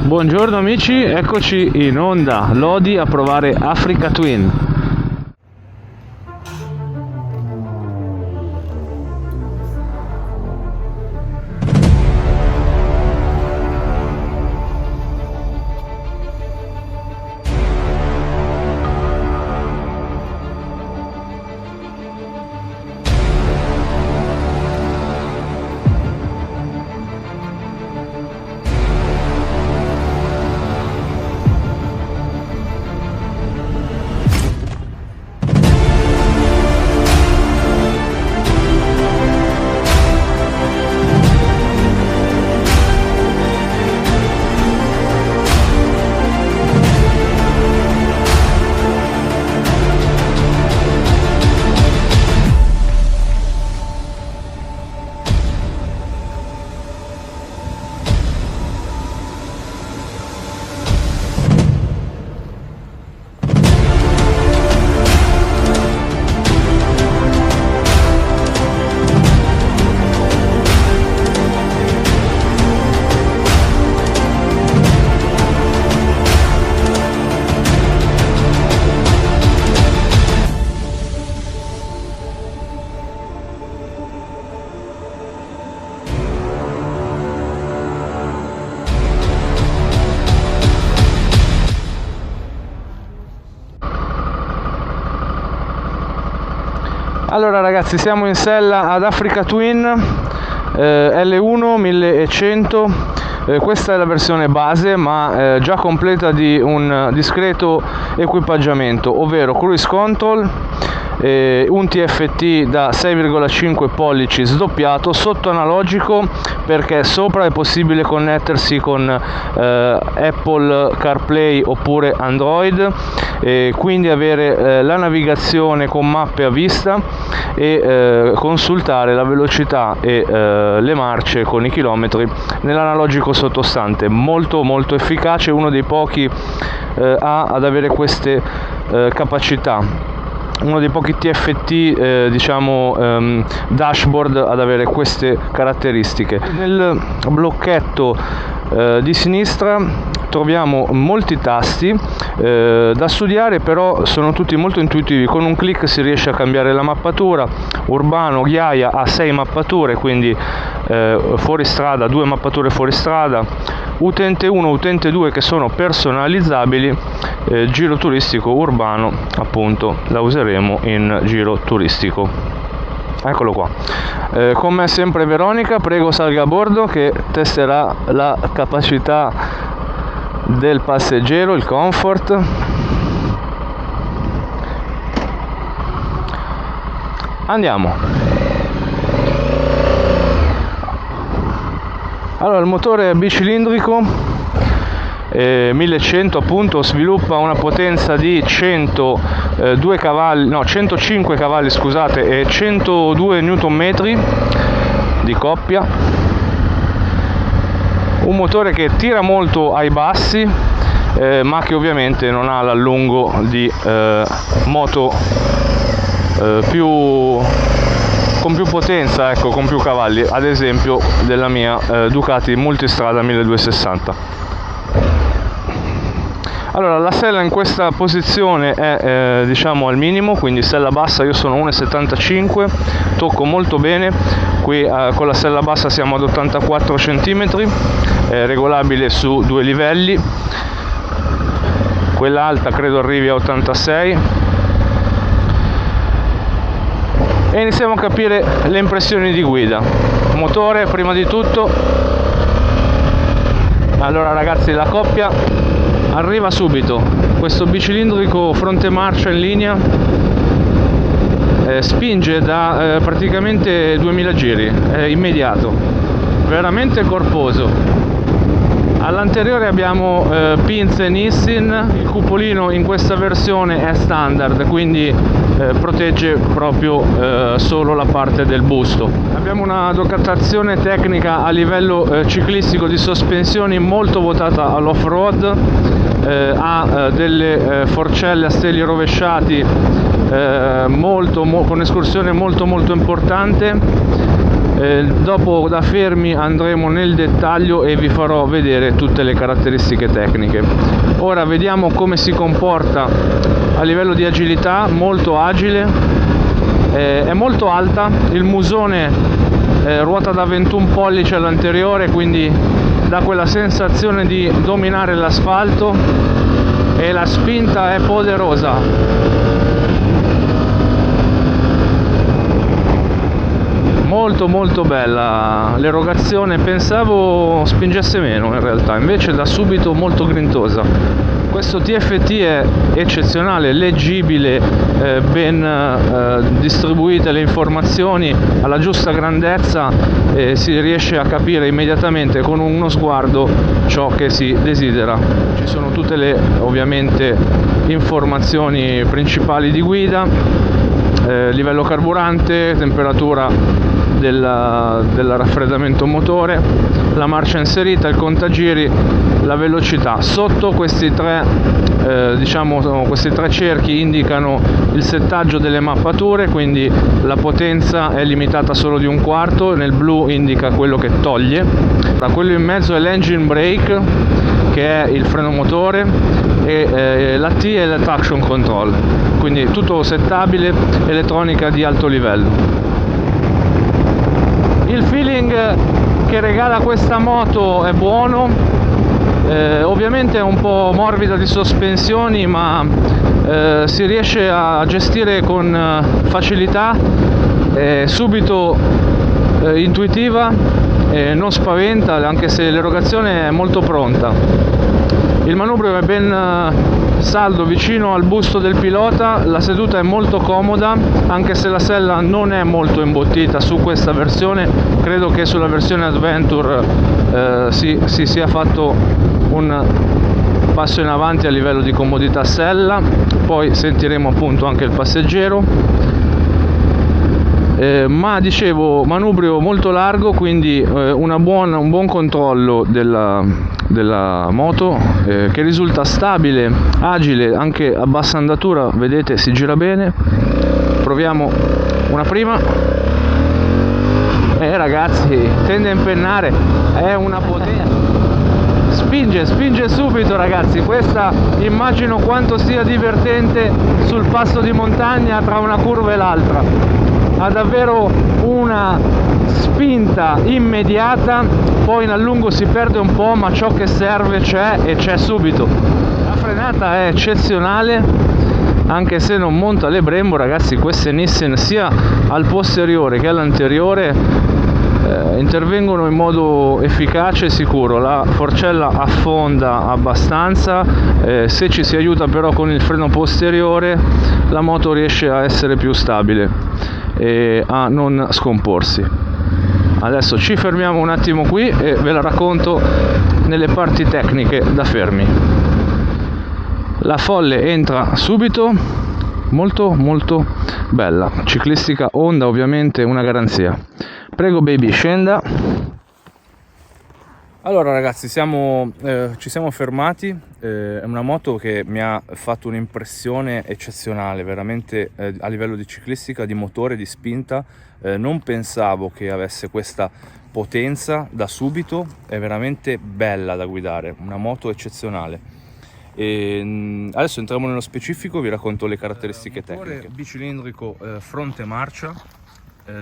Buongiorno amici, eccoci in onda, Lodi a provare Africa Twin. Allora ragazzi, siamo in sella ad Africa Twin L1 1100, questa è la versione base ma già completa di un discreto equipaggiamento, ovvero cruise control, un TFT da 6,5 pollici sdoppiato, sotto analogico perché sopra è possibile connettersi con Apple CarPlay oppure Android, quindi avere la navigazione con mappe a vista e consultare la velocità e le marce con i chilometri nell'analogico sottostante. Molto efficace, uno dei pochi ad avere queste capacità, uno dei pochi TFT dashboard ad avere queste caratteristiche. Nel blocchetto di sinistra troviamo molti tasti da studiare, però sono tutti molto intuitivi. Con un clic si riesce a cambiare la mappatura. Urbano Ghiaia ha 6 mappature, quindi fuoristrada 2 mappature fuoristrada, utente 1, utente 2 che sono personalizzabili, giro turistico urbano appunto la useremo in giro turistico. Eccolo qua. Con me sempre Veronica, prego salga a bordo che testerà la capacità del passeggero, il comfort. Andiamo. Allora, il motore è bicilindrico 1100 appunto, sviluppa una potenza di 105 cavalli scusate, e 102 Nm di coppia. Un motore che tira molto ai bassi, ma che ovviamente non ha l'allungo di moto con più potenza, ecco, con più cavalli, ad esempio della mia Ducati Multistrada 1260. Allora, la sella in questa posizione è diciamo al minimo, quindi sella bassa, io sono 1,75, tocco molto bene, qui con la sella bassa siamo ad 84 cm, regolabile su 2 livelli, quella alta credo arrivi a 86, e iniziamo a capire le impressioni di guida. Motore prima di tutto. Allora ragazzi, la coppia arriva subito, questo bicilindrico fronte marcia in linea spinge da praticamente 2000 giri, è immediato, veramente corposo. All'anteriore abbiamo pinze Nissin, il cupolino in questa versione è standard, quindi protegge proprio solo la parte del busto. Abbiamo una dotazione tecnica a livello ciclistico di sospensioni molto votata all'off-road, ha delle forcelle a steli rovesciati con escursione molto importante, Dopo da fermi andremo nel dettaglio e vi farò vedere tutte le caratteristiche tecniche. Ora vediamo come si comporta a livello di agilità. Molto agile, è molto alta, il musone ruota da 21 pollici all'anteriore, quindi dà quella sensazione di dominare l'asfalto, e la spinta è poderosa, molto bella l'erogazione. Pensavo spingesse meno, in realtà invece da subito molto grintosa. Questo TFT è eccezionale, leggibile, ben distribuite le informazioni alla giusta grandezza, si riesce a capire immediatamente con uno sguardo ciò che si desidera. Ci sono tutte le ovviamente informazioni principali di guida, livello carburante, temperatura del raffreddamento motore, la marcia inserita, il contagiri, la velocità. Sotto questi tre cerchi indicano il settaggio delle mappature, quindi la potenza è limitata solo di 1/4, nel blu indica quello che toglie. Quello in mezzo è l'engine brake, che è il freno motore, e la T è la traction control, quindi tutto settabile, elettronica di alto livello. Il feeling che regala questa moto è buono, ovviamente è un po' morbida di sospensioni, ma si riesce a gestire con facilità, subito intuitiva, non spaventa, anche se l'erogazione è molto pronta. Il manubrio è ben saldo vicino al busto del pilota, la seduta è molto comoda, anche se la sella non è molto imbottita su questa versione. Credo che sulla versione Adventure si sia fatto un passo in avanti a livello di comodità sella. Poi sentiremo appunto anche il passeggero. Ma dicevo, manubrio molto largo, quindi un buon controllo della moto, che risulta stabile, agile, anche a bassa andatura, vedete, si gira bene. Proviamo una prima. Ragazzi, tende a impennare, è una potenza. Spinge subito, ragazzi. Questa immagino quanto sia divertente sul passo di montagna tra una curva e l'altra. Ha davvero una spinta immediata, poi in allungo si perde un po', ma ciò che serve c'è, e c'è subito. La frenata è eccezionale, anche se non monta le Brembo, ragazzi. Queste Nissin, sia al posteriore che all'anteriore, intervengono in modo efficace e sicuro. La forcella affonda abbastanza, se ci si aiuta però con il freno posteriore, la moto riesce a essere più stabile e a non scomporsi. Adesso ci fermiamo un attimo qui e ve la racconto nelle parti tecniche da fermi. La folle entra subito, molto bella, ciclistica Honda, ovviamente una garanzia. Prego baby, scenda. Allora ragazzi, ci siamo fermati. È una moto che mi ha fatto un'impressione eccezionale, veramente, a livello di ciclistica, di motore, di spinta. Non pensavo che avesse questa potenza da subito, è veramente bella da guidare, una moto eccezionale. Adesso entriamo nello specifico, vi racconto le caratteristiche tecniche. Bicilindrico fronte marcia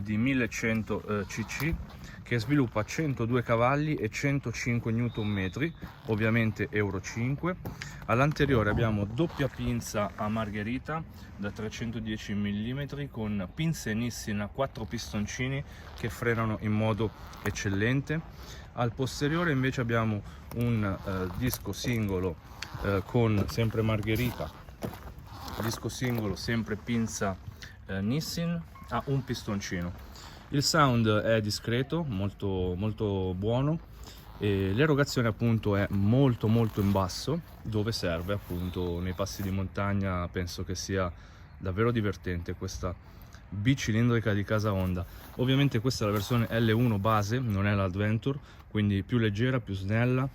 di 1100 cc, che sviluppa 102 cavalli e 105 Nm, ovviamente Euro 5. All'anteriore abbiamo doppia pinza a margherita da 310 mm con pinze Nissin a 4 pistoncini che frenano in modo eccellente. Al posteriore invece abbiamo un disco singolo con sempre margherita, disco singolo sempre pinza Nissin a un pistoncino. Il sound è discreto, molto buono, e l'erogazione appunto è molto in basso, dove serve appunto nei passi di montagna. Penso che sia davvero divertente questa bicilindrica di casa Honda. Ovviamente questa è la versione L1 base, non è l'Adventure, quindi più leggera, più snella.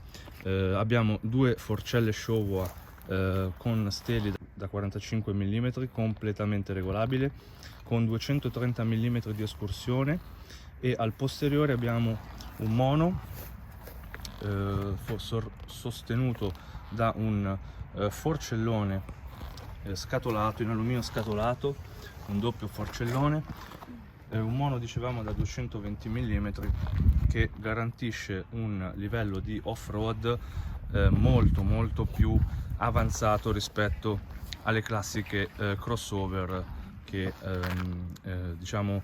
Abbiamo due forcelle Showa con steli da 45 mm, completamente regolabile, con 230 mm di escursione, e al posteriore abbiamo un mono sostenuto da un forcellone scatolato, in alluminio scatolato, un doppio forcellone, un mono dicevamo da 220 mm che garantisce un livello di off-road molto più avanzato rispetto alle classiche crossover che diciamo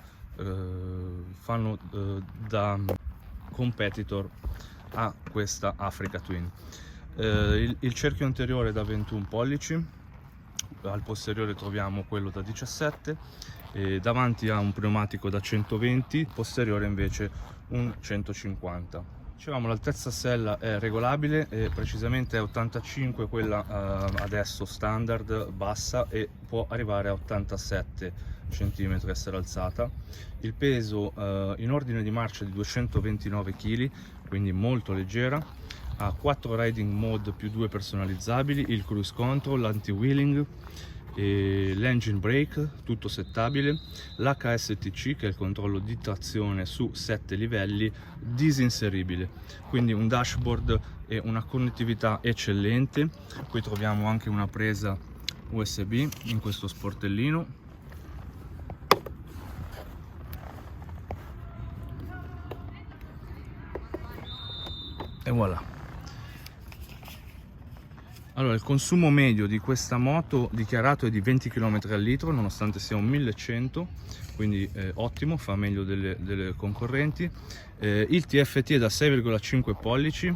fanno da competitor a questa Africa Twin. Il cerchio anteriore è da 21 pollici, al posteriore troviamo quello da 17, e davanti ha un pneumatico da 120, posteriore invece un 150. Dicevamo l'altezza sella è regolabile, e precisamente è 85 quella adesso standard bassa, e può arrivare a 87 cm essere alzata. Il peso in ordine di marcia di 229 kg, quindi molto leggera. Ha 4 riding mode più 2 personalizzabili, il cruise control, l'anti-wheeling, l'engine brake, tutto settabile, l'HSTC che è il controllo di trazione su 7 livelli, disinseribile, quindi un dashboard e una connettività eccellente. Qui troviamo anche una presa USB in questo sportellino. E voilà. Allora, il consumo medio di questa moto dichiarato è di 20 km al litro, nonostante sia un 1100, quindi ottimo, fa meglio delle concorrenti. Il TFT è da 6,5 pollici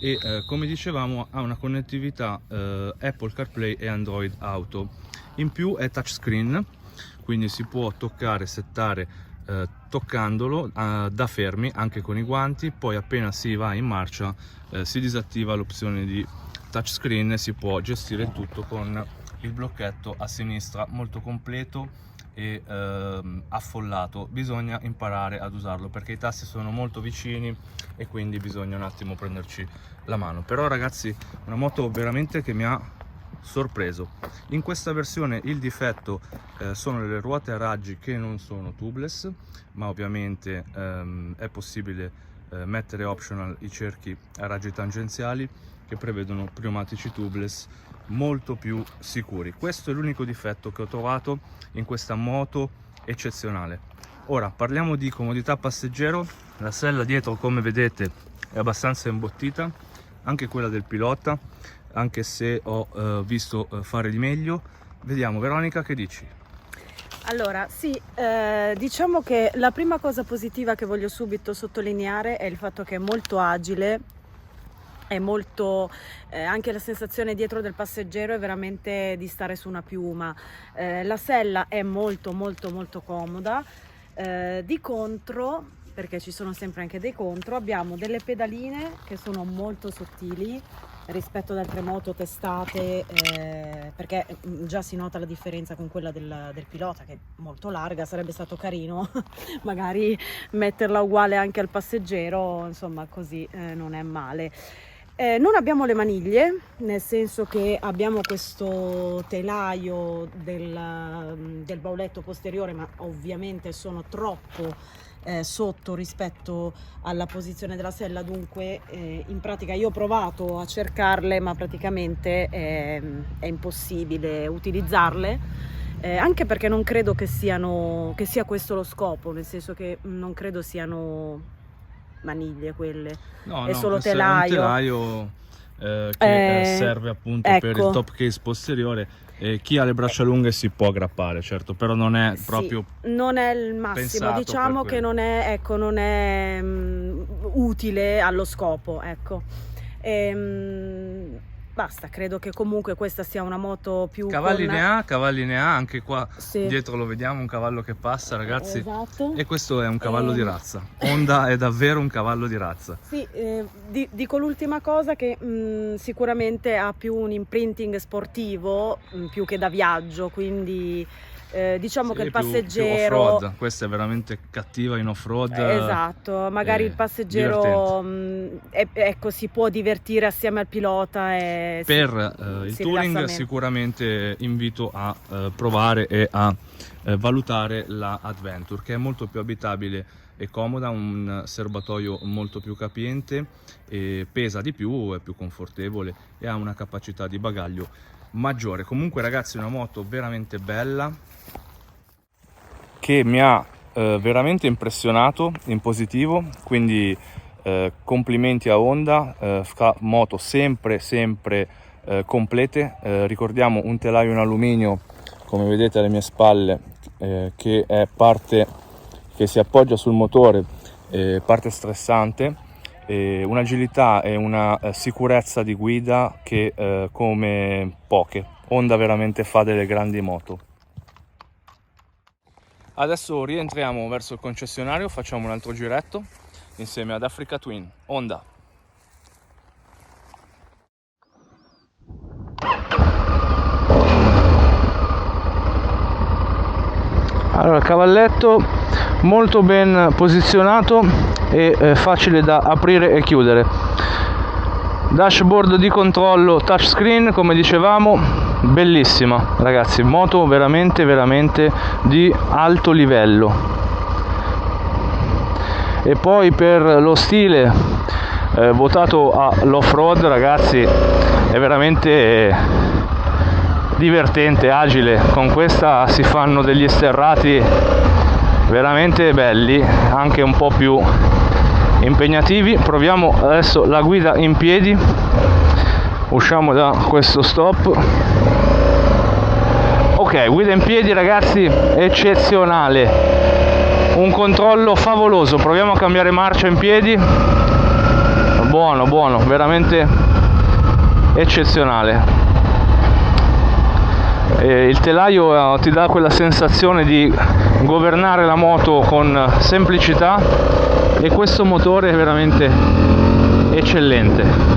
e come dicevamo ha una connettività Apple CarPlay e Android Auto. In più è touchscreen, quindi si può toccare, settare toccandolo da fermi, anche con i guanti. Poi appena si va in marcia si disattiva l'opzione di touchscreen e si può gestire il tutto con il blocchetto a sinistra, molto completo e affollato. Bisogna imparare ad usarlo perché i tasti sono molto vicini e quindi bisogna un attimo prenderci la mano. Però ragazzi, una moto veramente che mi ha sorpreso. In questa versione il difetto sono le ruote a raggi che non sono tubeless, ma ovviamente è possibile mettere optional i cerchi a raggi tangenziali che prevedono pneumatici tubeless molto più sicuri. Questo è l'unico difetto che ho trovato in questa moto eccezionale. Ora parliamo di comodità passeggero. La sella dietro, come vedete, è abbastanza imbottita, anche quella del pilota, anche se ho visto fare di meglio. Vediamo, Veronica, che dici? Allora, sì, diciamo che la prima cosa positiva che voglio subito sottolineare è il fatto che è molto agile. È molto, anche la sensazione dietro del passeggero è veramente di stare su una piuma. La sella è molto comoda. Di contro, perché ci sono sempre anche dei contro, abbiamo delle pedaline che sono molto sottili rispetto ad altre moto testate, perché già si nota la differenza con quella del pilota, che è molto larga. Sarebbe stato carino magari metterla uguale anche al passeggero, insomma, così non è male. Non abbiamo le maniglie, nel senso che abbiamo questo telaio del bauletto posteriore, ma ovviamente sono troppo sotto rispetto alla posizione della sella, dunque in pratica io ho provato a cercarle, ma praticamente è impossibile utilizzarle, anche perché non credo che sia questo lo scopo, nel senso che non credo siano maniglie quelle, è solo telaio. È un telaio che serve appunto per il top case posteriore. Chi ha le braccia lunghe si può aggrappare, certo, però non è proprio, non è il massimo, diciamo che non è utile allo scopo, ecco. Basta, credo che comunque questa sia una moto più cavalli ne ha, anche qua sì. Dietro lo vediamo, un cavallo che passa, ragazzi. Esatto. E questo è un cavallo di razza. Honda è davvero un cavallo di razza. Sì, dico l'ultima cosa, che sicuramente ha più un imprinting sportivo più che da viaggio, quindi diciamo che il passeggero più off-road. Questa è veramente cattiva in off-road. Esatto, magari il passeggero ecco, si può divertire assieme al pilota e per il touring sicuramente invito a provare e a valutare la Adventure, che è molto più abitabile è comoda, un serbatoio molto più capiente, pesa di più, è più confortevole e ha una capacità di bagaglio maggiore. Comunque ragazzi, è una moto veramente bella che mi ha veramente impressionato in positivo, quindi complimenti a Honda, fa moto sempre complete. Ricordiamo un telaio in alluminio, come vedete alle mie spalle, che è parte che si appoggia sul motore, parte stressante, un'agilità e una sicurezza di guida che come poche. Honda veramente fa delle grandi moto. Adesso rientriamo verso il concessionario, facciamo un altro giretto insieme ad Africa Twin Honda. Allora, cavalletto molto ben posizionato e facile da aprire e chiudere. Dashboard di controllo touchscreen, come dicevamo, bellissima ragazzi, moto veramente di alto livello. E poi per lo stile votato all'off-road ragazzi, è veramente divertente, agile. Con questa si fanno degli sterrati veramente belli, anche un po' più impegnativi. Proviamo adesso la guida in piedi, usciamo da questo stop. Ok, guida in piedi ragazzi, eccezionale, un controllo favoloso. Proviamo a cambiare marcia in piedi. Buono, veramente eccezionale. Il telaio ti dà quella sensazione di governare la moto con semplicità e questo motore è veramente eccellente.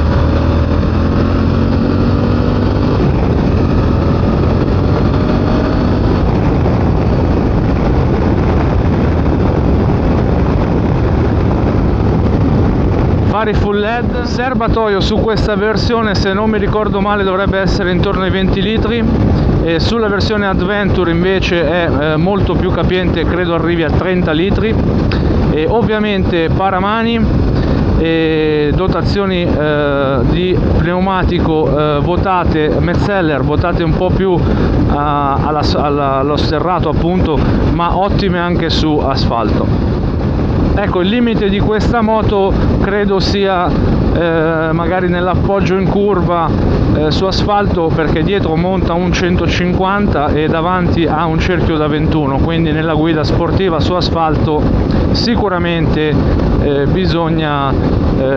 Fari full LED, serbatoio su questa versione, se non mi ricordo male, dovrebbe essere intorno ai 20 litri, e sulla versione Adventure invece è molto più capiente, credo arrivi a 30 litri. E ovviamente paramani e dotazioni di pneumatico votate Metzeler, votate un po' più allo sterrato appunto, ma ottime anche su asfalto. Ecco, il limite di questa moto credo sia magari nell'appoggio in curva su asfalto, perché dietro monta un 150 e davanti ha un cerchio da 21, quindi nella guida sportiva su asfalto sicuramente bisogna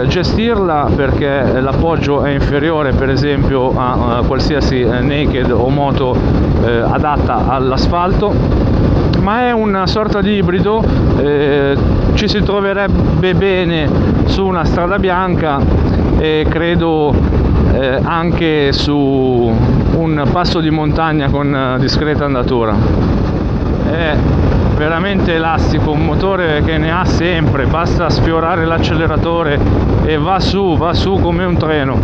gestirla, perché l'appoggio è inferiore per esempio a qualsiasi naked o moto adatta all'asfalto. Ma è una sorta di ibrido, ci si troverebbe bene su una strada bianca e credo anche su un passo di montagna con discreta andatura. È veramente elastico, un motore che ne ha sempre, basta sfiorare l'acceleratore e va su come un treno.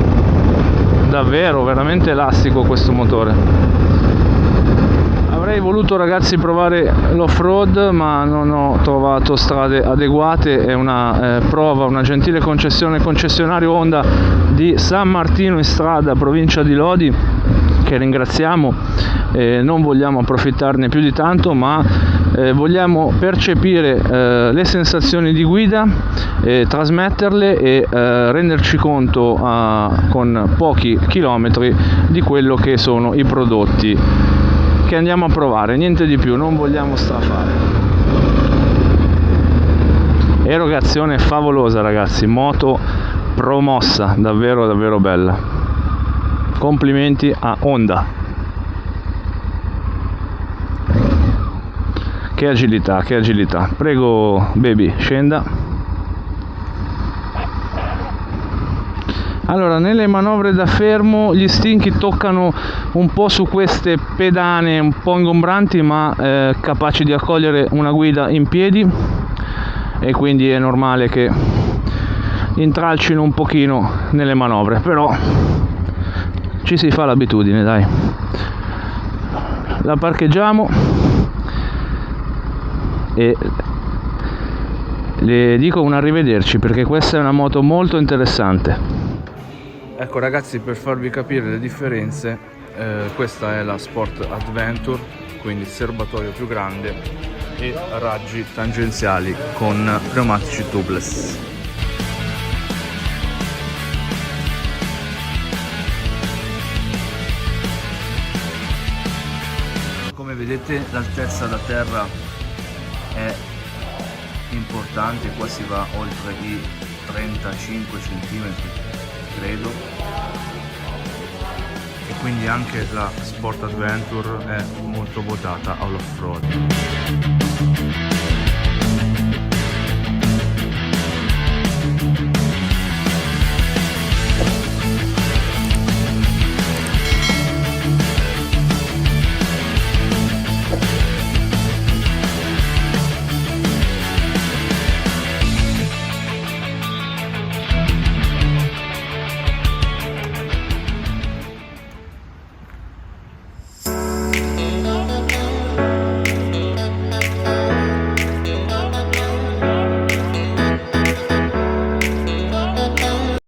Davvero, veramente elastico questo motore. Avrei voluto ragazzi provare l'off-road, ma non ho trovato strade adeguate. È una prova, una gentile concessionario Honda di San Martino in Strada, provincia di Lodi, che ringraziamo. Non vogliamo approfittarne più di tanto, ma vogliamo percepire le sensazioni di guida, trasmetterle e renderci conto con pochi chilometri di quello che sono i prodotti che andiamo a provare, niente di più, non vogliamo strafare. Erogazione favolosa ragazzi, moto promossa, davvero bella. Complimenti a Honda. Che agilità. Prego baby, scenda. Allora, nelle manovre da fermo gli stinchi toccano un po' su queste pedane un po' ingombranti, ma capaci di accogliere una guida in piedi, e quindi è normale che intralcino un pochino nelle manovre, però ci si fa l'abitudine, dai. La parcheggiamo e le dico un arrivederci perché questa è una moto molto interessante. Ecco ragazzi, per farvi capire le differenze, questa è la Sport Adventure, quindi serbatoio più grande e raggi tangenziali con pneumatici tubeless. Come vedete l'altezza da terra è importante, qua si va oltre i 35 cm credo, e quindi anche la Sport Adventure è molto votata all'off-road.